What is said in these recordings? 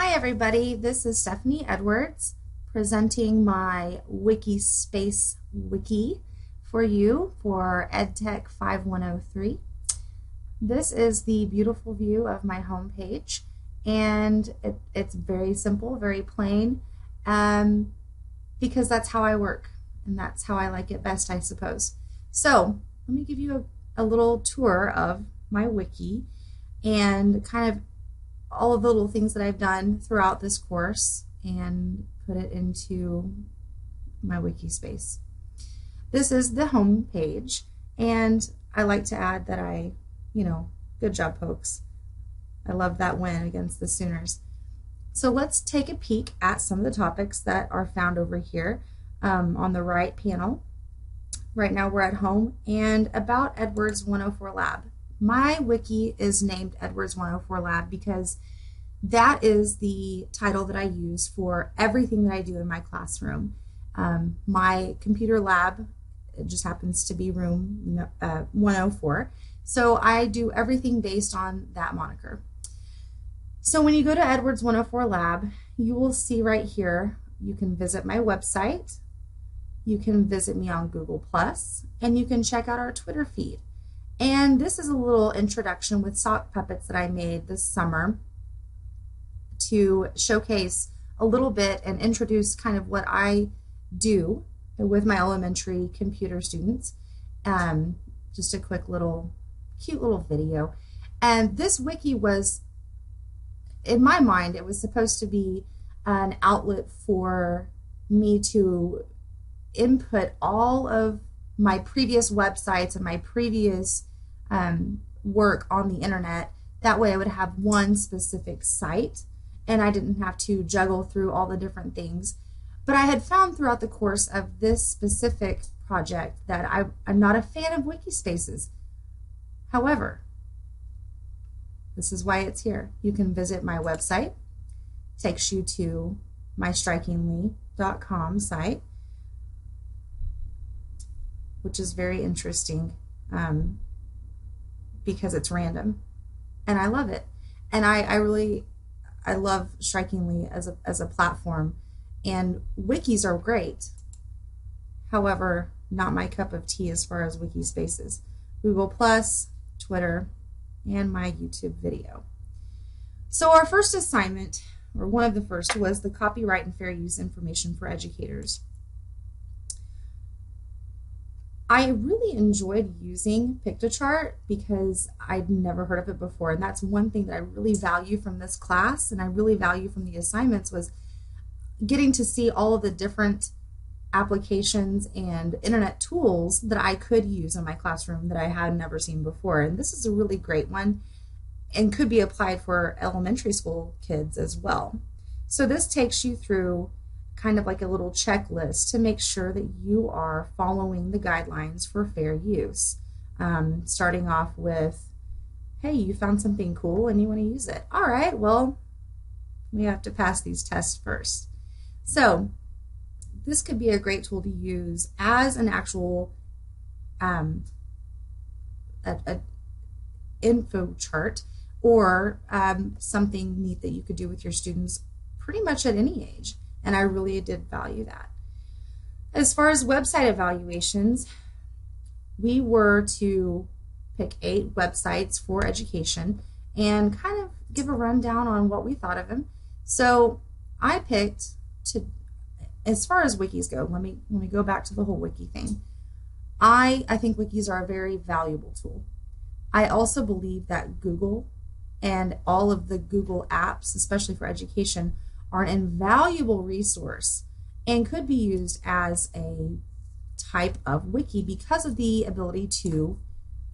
Hi everybody, this is Stephanie Edwards presenting my Wikispace wiki for you for EDTC5103. This is the beautiful view of my home page, and it's very simple, very plain, because that's how I work and that's how I like it best, I suppose. So let me give you a little tour of my wiki and kind of all of the little things that I've done throughout this course and put it into my Wikispace. This is the home page, and I like to add that good job, Pokes. I love that win against the Sooners. So let's take a peek at some of the topics that are found over here on the right panel. Right now we're at home and about Edwards 104 Lab. My wiki is named Edwards 104 Lab because that is the title that I use for everything that I do in my classroom. My computer lab, it just happens to be room 104. So I do everything based on that moniker. So when you go to Edwards 104 Lab, you will see right here, you can visit my website, you can visit me on Google+, and you can check out our Twitter feed. And this is a little introduction with sock puppets that I made this summer to showcase a little bit and introduce kind of what I do with my elementary computer students. Just a quick little, cute little video. And this wiki was, in my mind, it was supposed to be an outlet for me to input all of my previous websites and my previous work on the internet. That way I would have one specific site and I didn't have to juggle through all the different things. But I had found throughout the course of this specific project that I'm not a fan of Wikispaces. However, this is why it's here. You can visit my website. It takes you to my strikingly.com site, which is very interesting because it's random, and I love it. And I love Strikingly as a platform, and wikis are great. However, not my cup of tea as far as Wikispaces. Google+, Twitter, and my YouTube video. So our first assignment, or one of the first, was the copyright and fair use information for educators. I really enjoyed using Pictochart because I'd never heard of it before, and that's one thing that I really value from this class and I really value from the assignments was getting to see all of the different applications and internet tools that I could use in my classroom that I had never seen before. And this is a really great one and could be applied for elementary school kids as well. So this takes you through kind of like a little checklist to make sure that you are following the guidelines for fair use. Starting off with, hey, you found something cool and you want to use it. All right, well, we have to pass these tests first. So this could be a great tool to use as an actual info chart, or something neat that you could do with your students pretty much at any age. And I really did value that. As far as website evaluations, we were to pick 8 websites for education and kind of give a rundown on what we thought of them. So I picked, as far as wikis go, let me go back to the whole wiki thing. I think wikis are a very valuable tool. I also believe that Google and all of the Google apps, especially for education, are an invaluable resource and could be used as a type of wiki because of the ability to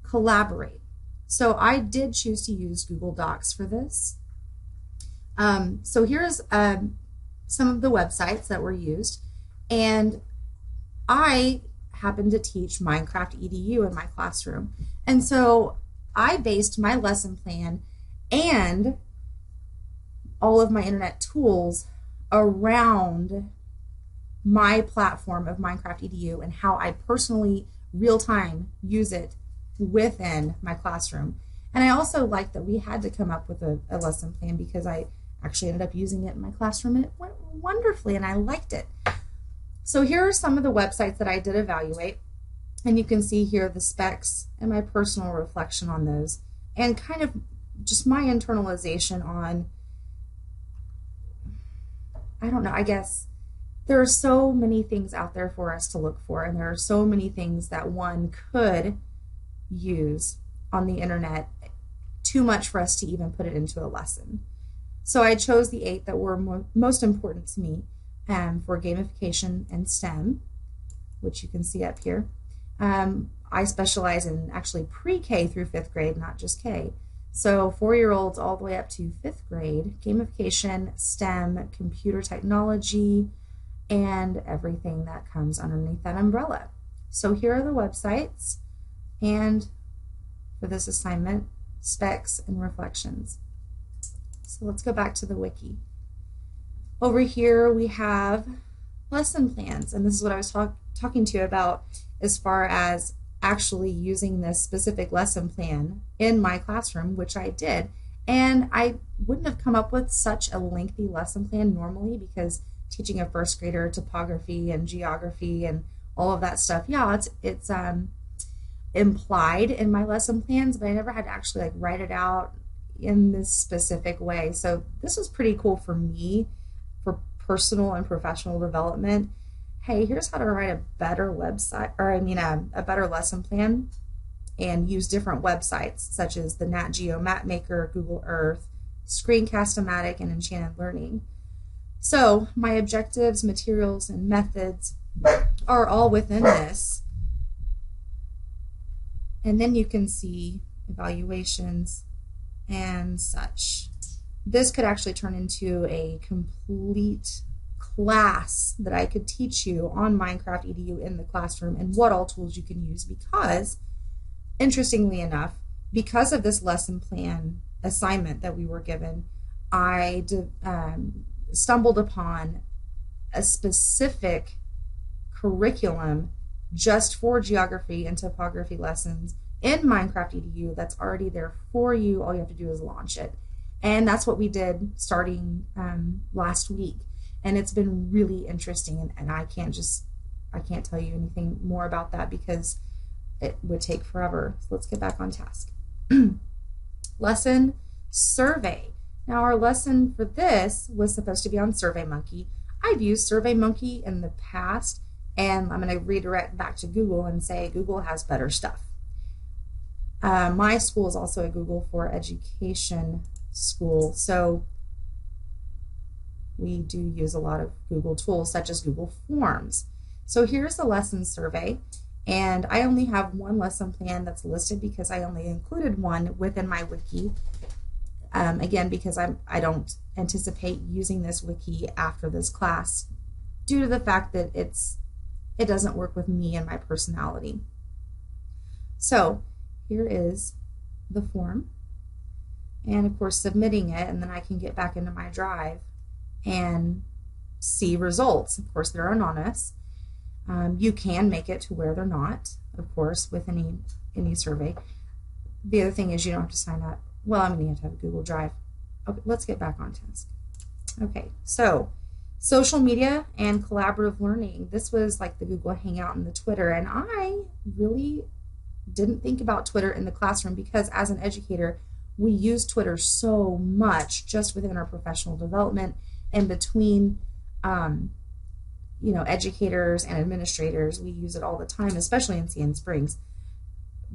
collaborate. So I did choose to use Google Docs for this. So here's some of the websites that were used, and I happen to teach Minecraft EDU in my classroom, and so I based my lesson plan and all of my internet tools around my platform of Minecraft EDU and how I personally real-time use it within my classroom. And I also like that we had to come up with a lesson plan because I actually ended up using it in my classroom, and it went wonderfully, and I liked it. So here are some of the websites that I did evaluate, and you can see here the specs and my personal reflection on those, and kind of just my internalization on, I don't know, I guess there are so many things out there for us to look for, and there are so many things that one could use on the internet, too much for us to even put it into a lesson. So I chose the 8 that were most important to me for gamification and STEM, which you can see up here. I specialize in actually pre-K through 5th grade, not just K. So 4-year-olds all the way up to 5th grade, gamification, STEM, computer technology, and everything that comes underneath that umbrella. So here are the websites, and for this assignment, specs and reflections. So let's go back to the wiki. Over here we have lesson plans, and this is what I was talking to you about as far as actually using this specific lesson plan in my classroom, which I did. And I wouldn't have come up with such a lengthy lesson plan normally, because teaching a 1st grader topography and geography and all of that stuff, yeah, it's implied in my lesson plans, but I never had to actually like write it out in this specific way. So this was pretty cool for me for personal and professional development. Hey, here's how to write a better website, or a better lesson plan, and use different websites such as the Nat Geo Map Maker, Google Earth, Screencast-O-Matic, and Enchanted Learning. So my objectives, materials, and methods are all within this. And then you can see evaluations and such. This could actually turn into a complete class that I could teach you on Minecraft EDU in the classroom, and what all tools you can use, because interestingly enough, because of this lesson plan assignment that we were given, I stumbled upon a specific curriculum just for geography and topography lessons in Minecraft EDU that's already there for you. All you have to do is launch it. And that's what we did starting last week. And it's been really interesting, and I can't tell you anything more about that because it would take forever. So let's get back on task. Lesson survey. Now our lesson for this was supposed to be on SurveyMonkey. I've used SurveyMonkey in the past, and I'm going to redirect back to Google and say Google has better stuff. My school is also a Google for Education school, so we do use a lot of Google tools such as Google Forms. So here's the lesson survey, and I only have one lesson plan that's listed because I only included one within my wiki. Again, because I don't anticipate using this wiki after this class due to the fact that it doesn't work with me and my personality. So here is the form, and of course submitting it, and then I can get back into my drive and see results. Of course, they're anonymous. You can make it to where they're not, of course, with any survey. The other thing is you don't have to sign up. Well, I mean, you have to have a Google Drive. Okay, let's get back on task. Okay, so social media and collaborative learning. This was like the Google Hangout and the Twitter, and I really didn't think about Twitter in the classroom because as an educator, we use Twitter so much just within our professional development and between educators and administrators. We use it all the time, especially in Sand Springs.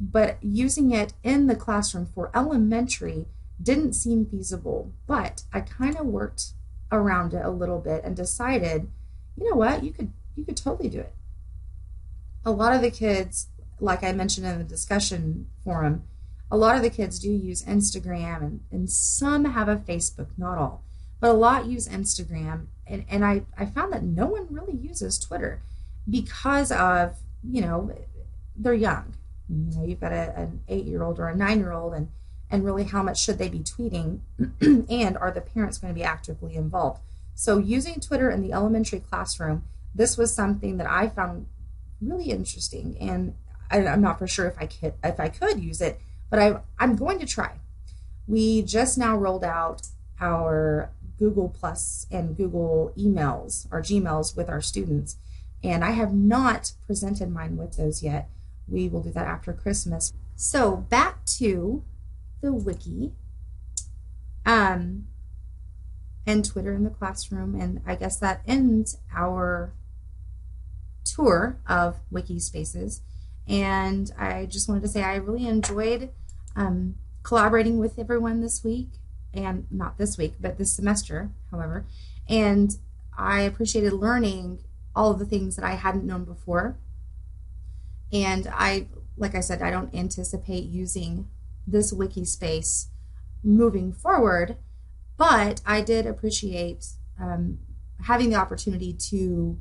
But using it in the classroom for elementary didn't seem feasible, but I kind of worked around it a little bit and decided, you know what, you could totally do it. A lot of the kids, like I mentioned in the discussion forum, a lot of the kids do use Instagram, and some have a Facebook, not all, but a lot use Instagram, and I found that no one really uses Twitter because of, they're young. You've got an 8-year-old or a 9-year-old, and really how much should they be tweeting, and are the parents going to be actively involved? So using Twitter in the elementary classroom, this was something that I found really interesting, and I'm not for sure if I could use it, but I'm going to try. We just now rolled out our Google Plus and Google emails or Gmails with our students, and I have not presented mine with those yet. We will do that after Christmas. So back to the wiki and Twitter in the classroom, and I guess that ends our tour of Wiki Spaces. And I just wanted to say I really enjoyed collaborating with everyone this week, and not this week, but this semester, however, and I appreciated learning all of the things that I hadn't known before. And like I said, I don't anticipate using this wiki space moving forward, but I did appreciate having the opportunity to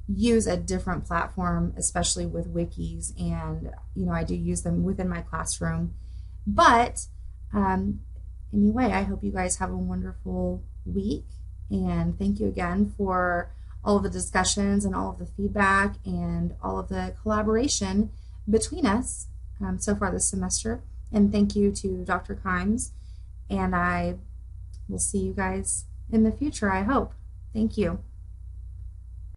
use a different platform, especially with wikis, and I do use them within my classroom. But anyway, I hope you guys have a wonderful week, and thank you again for all of the discussions and all of the feedback and all of the collaboration between us so far this semester. And thank you to Dr. Kimes, and I will see you guys in the future, I hope. Thank you.